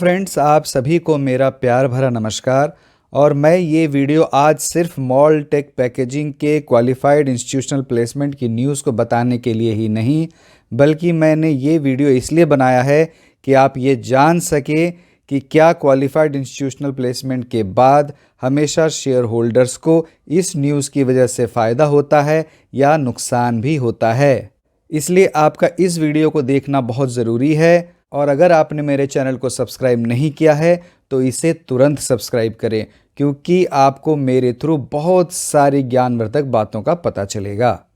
Friends, आप सभी को मेरा प्यार भरा नमस्कार। और मैं ये वीडियो आज सिर्फ मॉल टेक पैकेजिंग के क्वालिफाइड इंस्टीट्यूशनल प्लेसमेंट की न्यूज़ को बताने के लिए ही नहीं, बल्कि मैंने ये वीडियो इसलिए बनाया है कि आप ये जान सके कि क्या क्वालिफाइड इंस्टीट्यूशनल प्लेसमेंट के बाद हमेशा शेयर होल्डर्स को इस न्यूज़ की वजह से फ़ायदा होता है या नुकसान भी होता है। इसलिए आपका इस वीडियो को देखना बहुत ज़रूरी है। और अगर आपने मेरे चैनल को सब्सक्राइब नहीं किया है तो इसे तुरंत सब्सक्राइब करें, क्योंकि आपको मेरे थ्रू बहुत सारी ज्ञानवर्धक बातों का पता चलेगा।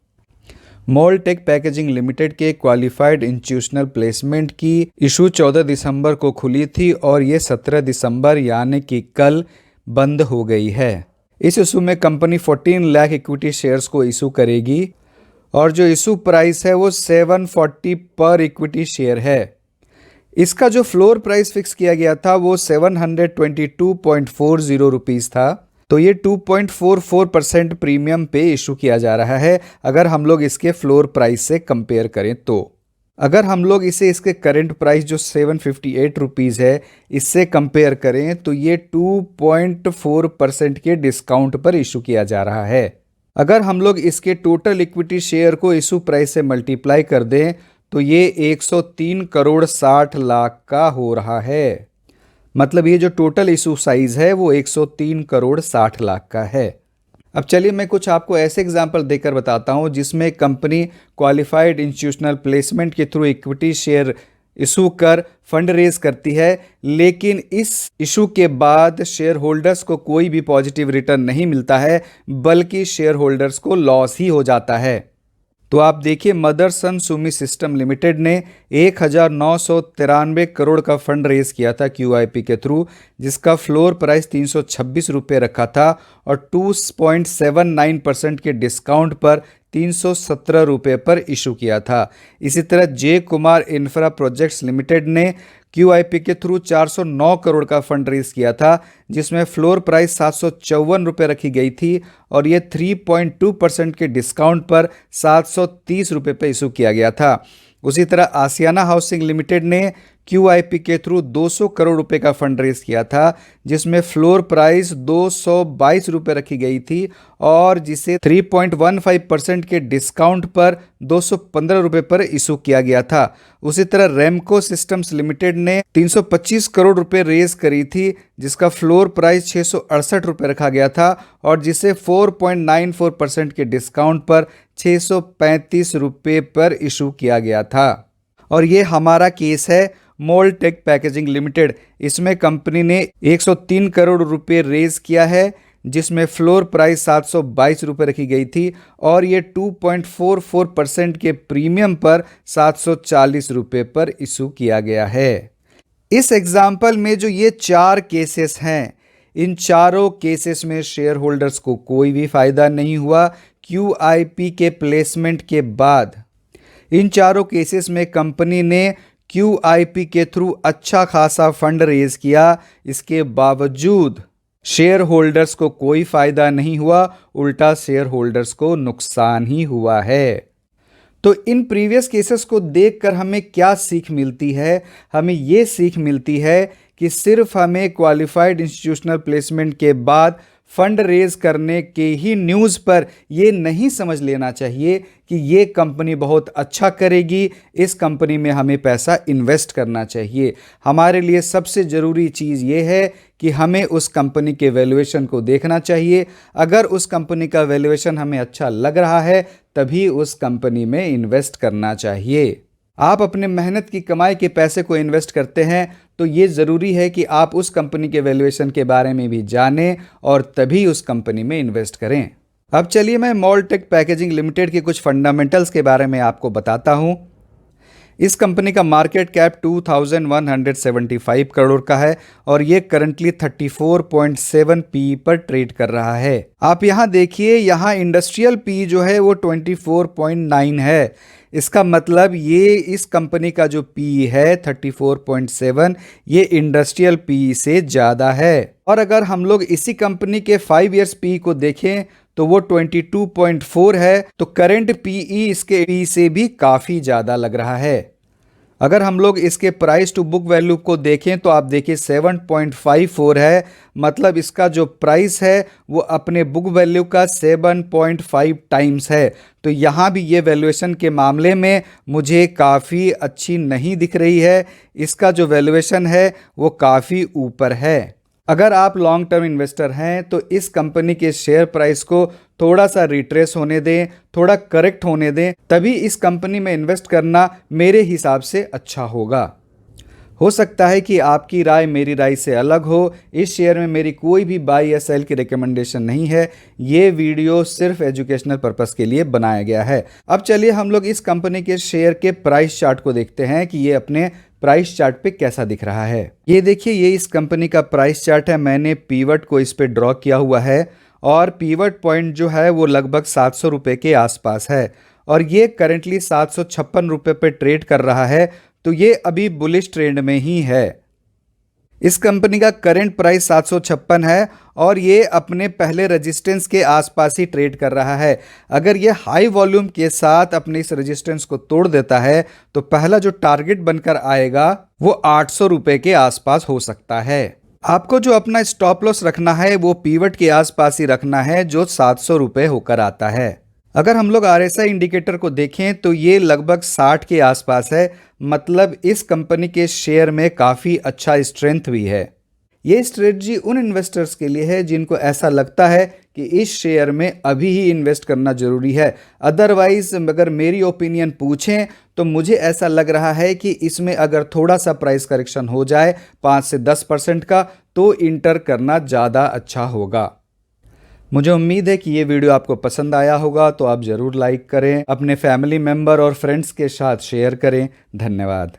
मॉल टेक पैकेजिंग लिमिटेड के क्वालिफाइड इंस्टीट्यूशनल प्लेसमेंट की इशू 14 दिसंबर को खुली थी और ये 17 दिसंबर यानी कि कल बंद हो गई है। इस इशू में कंपनी 14 लाख इक्विटी शेयर्स को इशू करेगी और जो इशू प्राइस है वो 740 पर इक्विटी शेयर है। इसका जो फ्लोर प्राइस फिक्स किया गया था वो 722.40 रुपीज़ था। तो ये 2.44% प्रीमियम पे इशू किया जा रहा है अगर हम लोग इसके फ्लोर प्राइस से कंपेयर करें तो। अगर हम लोग इसे इसके करंट प्राइस जो 758 रुपीज़ है इससे कंपेयर करें तो ये 2.4% के डिस्काउंट पर इशू किया जा रहा है। अगर हम लोग इसके टोटल इक्विटी शेयर को इशू प्राइस से मल्टीप्लाई कर दें तो ये 103 करोड़ 60 लाख का हो रहा है। मतलब ये जो टोटल इशू साइज है वो 103 करोड़ 60 लाख का है। अब चलिए मैं कुछ आपको ऐसे एग्जांपल देकर बताता हूँ जिसमें कंपनी क्वालिफाइड इंस्टीट्यूशनल प्लेसमेंट के थ्रू इक्विटी शेयर इशू कर फंड रेज करती है, लेकिन इस इशू के बाद शेयर होल्डर्स को कोई भी पॉजिटिव रिटर्न नहीं मिलता है, बल्कि शेयर होल्डर्स को लॉस ही हो जाता है। तो आप देखिए, मदरसन सुमी सिस्टम लिमिटेड ने 1993 करोड़ का फंड रेज किया था QIP के थ्रू, जिसका फ्लोर प्राइस 326 रुपये रखा था और 2.79% के डिस्काउंट पर 317 रुपये पर इशू किया था। इसी तरह जे कुमार इंफ्रा प्रोजेक्ट्स लिमिटेड ने QIP के थ्रू 409 करोड़ का फंड रेज किया था, जिसमें फ्लोर प्राइस 754 रुपये रखी गई थी और ये 3.2% के डिस्काउंट पर 730 रुपये पर इशू किया गया था। उसी तरह आसियाना हाउसिंग लिमिटेड ने QIP के थ्रू 200 करोड़ रुपए का फंड रेज किया था, जिसमें फ्लोर प्राइस 222 रुपये रखी गई थी और जिसे 3.15% के डिस्काउंट पर 215 रुपये पर इशू किया गया था। उसी तरह रेमको सिस्टम्स लिमिटेड ने 325 करोड़ रुपए रेज करी थी, जिसका फ्लोर प्राइस 668 रुपये रखा गया था और जिसे 4.94% के डिस्काउंट पर 635 रुपये पर इशू किया गया था। और ये हमारा केस है मॉल टेक पैकेजिंग लिमिटेड। इसमें कंपनी ने 103 करोड़ रुपए रेज किया है, जिसमें फ्लोर प्राइस 722 रुपये रखी गई थी और ये 2.44% के प्रीमियम पर 740 रुपये पर इशू किया गया है। इस एग्जाम्पल में जो ये 4 केसेस हैं, इन चारों केसेस में शेयर होल्डर्स को कोई भी फायदा नहीं हुआ QIP के प्लेसमेंट के बाद। इन चारों केसेस में कंपनी ने QIP के थ्रू अच्छा खासा फंड रेज किया, इसके बावजूद शेयर होल्डर्स को कोई फायदा नहीं हुआ, उल्टा शेयर होल्डर्स को नुकसान ही हुआ है। तो इन प्रीवियस केसेस को देखकर हमें क्या सीख मिलती है? हमें ये सीख मिलती है कि सिर्फ हमें क्वालिफाइड इंस्टीट्यूशनल प्लेसमेंट के बाद फंड रेज करने के ही न्यूज़ पर ये नहीं समझ लेना चाहिए कि ये कंपनी बहुत अच्छा करेगी, इस कंपनी में हमें पैसा इन्वेस्ट करना चाहिए। हमारे लिए सबसे ज़रूरी चीज़ ये है कि हमें उस कंपनी के वैल्यूएशन को देखना चाहिए। अगर उस कंपनी का वैल्यूएशन हमें अच्छा लग रहा है तभी उस कंपनी में इन्वेस्ट करना चाहिए। आप अपने मेहनत की कमाई के पैसे को इन्वेस्ट करते हैं तो ये ज़रूरी है कि आप उस कंपनी के वैल्यूएशन के बारे में भी जानें और तभी उस कंपनी में इन्वेस्ट करें। अब चलिए मैं मॉल टेक पैकेजिंग लिमिटेड के कुछ फंडामेंटल्स के बारे में आपको बताता हूँ। इस कंपनी का मार्केट कैप 2175 करोड़ का है और ये करंटली 34.7 PE पर ट्रेड कर रहा है। आप यहाँ देखिए, यहाँ इंडस्ट्रियल PE जो है वो 24.9 है। इसका मतलब ये इस कंपनी का जो PE है 34.7, ये इंडस्ट्रियल PE से ज़्यादा है। और अगर हम लोग इसी कंपनी के 5 ईयर्स PE को देखें तो वो 22.4 है, तो करंट PE इसके PE से भी काफ़ी ज़्यादा लग रहा है। अगर हम लोग इसके प्राइस टू बुक वैल्यू को देखें तो आप देखिए 7.54 है, मतलब इसका जो प्राइस है वो अपने बुक वैल्यू का 7.5 टाइम्स है। तो यहाँ भी ये वैल्यूएशन के मामले में मुझे काफ़ी अच्छी नहीं दिख रही है, इसका जो वैल्यूएशन है वो काफ़ी ऊपर है। अगर आप लॉन्ग टर्म इन्वेस्टर हैं तो इस कंपनी के शेयर प्राइस को थोड़ा सा रिट्रेस होने दें, थोड़ा करेक्ट होने दें, तभी इस कंपनी में इन्वेस्ट करना मेरे हिसाब से अच्छा होगा। हो सकता है कि आपकी राय मेरी राय से अलग हो। इस शेयर में मेरी कोई भी बाई या सेल की रिकमेंडेशन नहीं है, ये वीडियो सिर्फ एजुकेशनल पर्पस के लिए बनाया गया है। अब चलिए हम लोग इस कंपनी के शेयर के प्राइस चार्ट को देखते हैं कि ये अपने प्राइस चार्ट पे कैसा दिख रहा है। ये देखिए, ये इस कंपनी का प्राइस चार्ट है। मैंने पीवट को इस पे ड्रॉ किया हुआ है और पीवट पॉइंट जो है वो लगभग 700 रुपये के आसपास है और ये करेंटली 756 रुपये पे ट्रेड कर रहा है। तो ये अभी बुलिश ट्रेंड में ही है। इस कंपनी का करंट प्राइस 756 है और ये अपने पहले रेजिस्टेंस के आसपास ही ट्रेड कर रहा है। अगर ये हाई वॉल्यूम के साथ अपने इस रेजिस्टेंस को तोड़ देता है तो पहला जो टारगेट बनकर आएगा वो 800 रुपये के आसपास हो सकता है। आपको जो अपना स्टॉप लॉस रखना है वो पीवट के आसपास ही रखना है जो 700 रुपये होकर आता है। अगर हम लोग RSI इंडिकेटर को देखें तो ये लगभग 60 के आसपास है, मतलब इस कंपनी के शेयर में काफ़ी अच्छा स्ट्रेंथ भी है। ये स्ट्रेटजी उन इन्वेस्टर्स के लिए है जिनको ऐसा लगता है कि इस शेयर में अभी ही इन्वेस्ट करना जरूरी है। अदरवाइज अगर मेरी ओपिनियन पूछें तो मुझे ऐसा लग रहा है कि इसमें अगर थोड़ा सा प्राइस करेक्शन हो जाए 5 से 10% का तो इंटर करना ज़्यादा अच्छा होगा। मुझे उम्मीद है कि ये वीडियो आपको पसंद आया होगा, तो आप ज़रूर लाइक करें, अपने फैमिली मेम्बर और फ्रेंड्स के साथ शेयर करें। धन्यवाद।